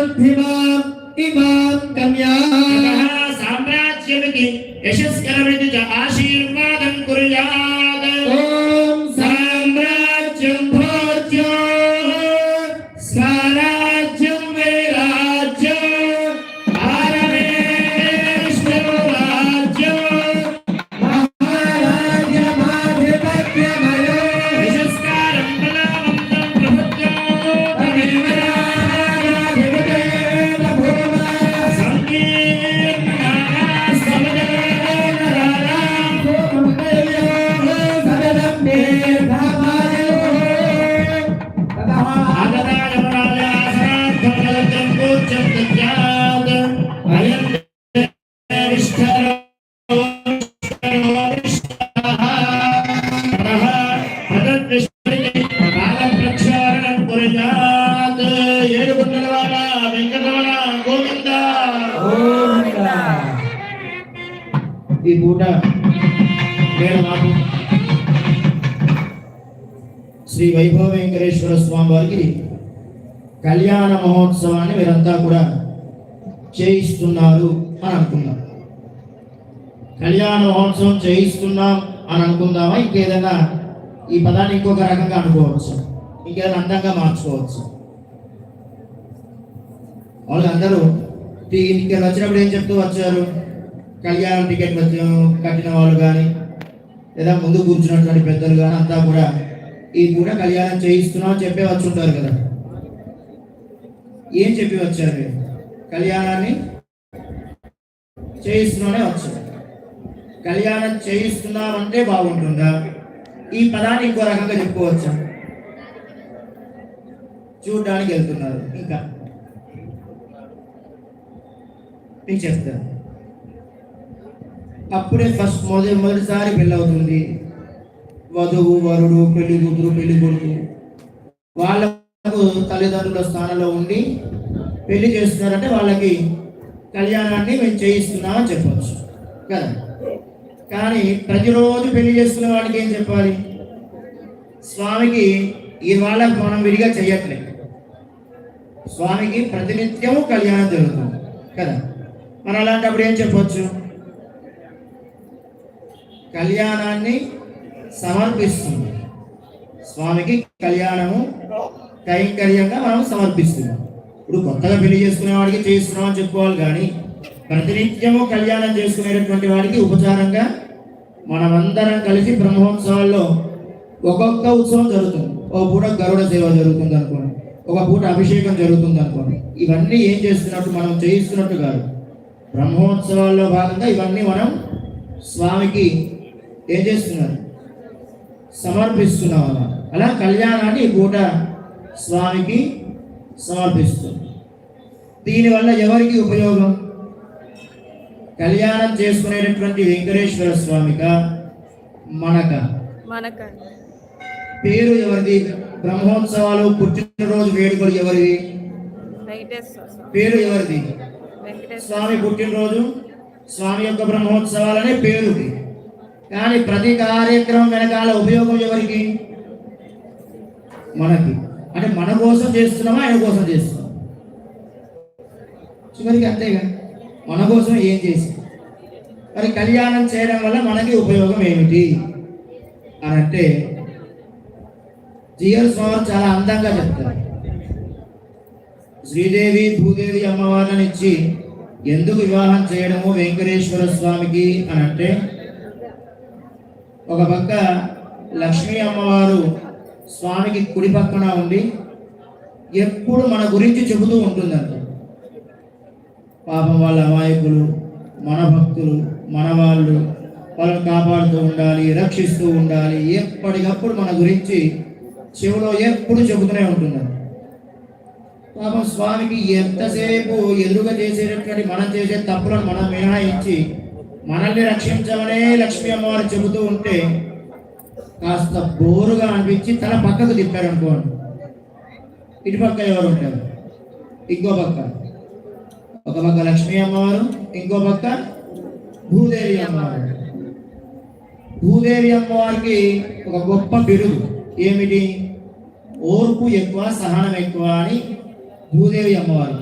समृद्धिमान् इमां कन्याः साम्राज्यमिति यशस्करमिति च आशीर्वादं कुर्यात्। ॐ साम्राज्यं भोज्यो स्वराज्यं वैराज्यं आरवेश्वरो राज्यो महाराज्यमाधिपत्यमयो यशस्कारं बलवन्तं प्रभुत्यो तमेव राजाधिपतेन भूमा सङ्कीर्णनास्तवदेन राजां भूममयो सदनं दीर्घमायुः ततः आगताय राजासार्थमलत्रं पूज्यं दद्यात्। अयं विष्ठरो కాలప్రక్షాళనం కుర్యాత్. ఏడుగుండలవాడ వెంకటరమణ గోవింద. ఈ పూట నేను నాకు శ్రీ వైభవ వెంకటేశ్వర స్వామి వారికి కళ్యాణ మహోత్సవాన్ని మీరంతా కూడా చేయిస్తున్నారు అని అనుకుందాం. కళ్యాణ మహోత్సవం చేయిస్తున్నాం అని అనుకుందామా, ఇంకేదైనా ఈ పదాన్ని ఇంకొక రకంగా అనుకోవచ్చు, ఇంకేదైనా అందంగా మార్చుకోవచ్చు. వాళ్ళు అందరూ ఇంటికి వచ్చినప్పుడు ఏం చెప్తూ వచ్చారు? కళ్యాణం టికెట్ కట్టిన వాళ్ళు కానీ లేదా ముందు కూర్చున్నటువంటి పెద్దలు కానీ అంతా కూడా ఈ పూట కళ్యాణం చేయిస్తున్నాం అని చెప్పే వచ్చి ఉంటారు కదా. ఏం చెప్పి వచ్చారు మీరు? కళ్యాణాన్ని చేయిస్తున్నానే వచ్చారు. కళ్యాణం చేయిస్తున్నాం అంటే బాగుంటుందా? ఈ పదాన్ని ఇంకో రకంగా చెప్పుకోవచ్చా? చూడడానికి వెళ్తున్నారు, ఇంకా నేను చెప్తాను. అప్పుడే మొదటిసారి పెళ్ళి అవుతుంది. వధువు వరుడు, పెళ్లి కూతురు పెళ్లి కొడుకు వాళ్ళకు తల్లిదండ్రుల స్థానంలో ఉండి పెళ్లి చేస్తున్నారంటే వాళ్ళకి కళ్యాణాన్ని మేము చేయిస్తున్నామని చెప్పవచ్చు కదా. కానీ ప్రతిరోజు పెళ్లి చేసుకునే వాళ్ళకి ఏం చెప్పాలి? స్వామికి ఈ వాళ్ళకు మనం విడిగా చెయ్యట్లేదు. స్వామికి ప్రతినిత్యము కళ్యాణం జరుగుతుంది కదా. మరి అలాంటప్పుడు ఏం చెప్పవచ్చు? కళ్యాణాన్ని సమర్పిస్తుంది స్వామికి. కళ్యాణము కైంకర్యంగా మనం సమర్పిస్తున్నాం. ఇప్పుడు కొత్తగా పెళ్లి చేసుకునే వాడికి చేస్తున్నాం అని చెప్పుకోవాలి, కానీ ప్రతినిత్యము కళ్యాణం చేసుకునేటటువంటి వాడికి ఉపచారంగా మనమందరం కలిసి బ్రహ్మోత్సవాల్లో ఒక్కొక్క ఉత్సవం జరుగుతుంది. ఒక పూట గరుడ సేవ జరుగుతుంది అనుకోండి, ఒక పూట అభిషేకం జరుగుతుంది అనుకోండి. ఇవన్నీ ఏం చేస్తున్నట్టు? మనం చేయిస్తున్నట్టు కాదు. బ్రహ్మోత్సవాల్లో భాగంగా ఇవన్నీ మనం స్వామికి ఏం చేస్తున్నారు? సమర్పిస్తున్నాం అన్నమాట. అలా కళ్యాణాన్ని ఈ పూట స్వామికి సమర్పిస్తుంది. దీనివల్ల ఎవరికి ఉపయోగం? కళ్యాణం చేసుకునేటటువంటి వెంకటేశ్వర స్వామిక మనక పేరు ఎవరిది? బ్రహ్మోత్సవాలు పుట్టినరోజు వేడుకలు ఎవరిది? పేరు ఎవరిది? స్వామి పుట్టినరోజు, స్వామి యొక్క బ్రహ్మోత్సవాలనే పేరుది. కానీ ప్రతి కార్యక్రమం వెనకాల ఉపయోగం ఎవరికి? మనకి. అంటే మన కోసం చేస్తున్నామా, ఆయన కోసం చేస్తున్నాం? చివరికి అంతేగా, మన కోసం ఏం చేసి. మరి కళ్యాణం చేయడం వల్ల మనకి ఉపయోగం ఏమిటి అని అంటే జియర్ స్వామి చాలా అందంగా చెప్తారు. శ్రీదేవి భూదేవి అమ్మవారిని ఇచ్చి ఎందుకు వివాహం చేయడము వెంకటేశ్వర స్వామికి అని అంటే, ఒక పక్క లక్ష్మీ అమ్మవారు స్వామికి కుడి పక్కన ఉండి ఎప్పుడు మన గురించి చెబుతూ ఉంటుందంట. పాపం వాళ్ళ అమాయకులు, మన భక్తులు, మన వాళ్ళని కాపాడుతూ ఉండాలి, రక్షిస్తూ ఉండాలి. ఎప్పటికప్పుడు మన గురించి చెవిలో ఎప్పుడు చెబుతూనే ఉంటుందంట. పాపం స్వామికి ఎంతసేపు ఎదురుగా చేసేటటువంటి మనం చేసే తప్పులను మనం మినహాయించి మనల్ని రక్షించమనే లక్ష్మీ అమ్మవారు చెబుతూ ఉంటే కాస్త బోరుగా అనిపించి తన పక్కకు తిప్పారనుకోండి. ఇటు పక్క ఎవరు ఉంటారు? ఇంకో పక్క, ఒక పక్క లక్ష్మీ అమ్మవారు, ఇంకో పక్క భూదేవి అమ్మవారు. భూదేవి అమ్మవారికి ఒక గొప్ప బిరుదు ఏమిటి? ఓర్పు ఎక్కువ, సహనం ఎక్కువ అని భూదేవి అమ్మవారు.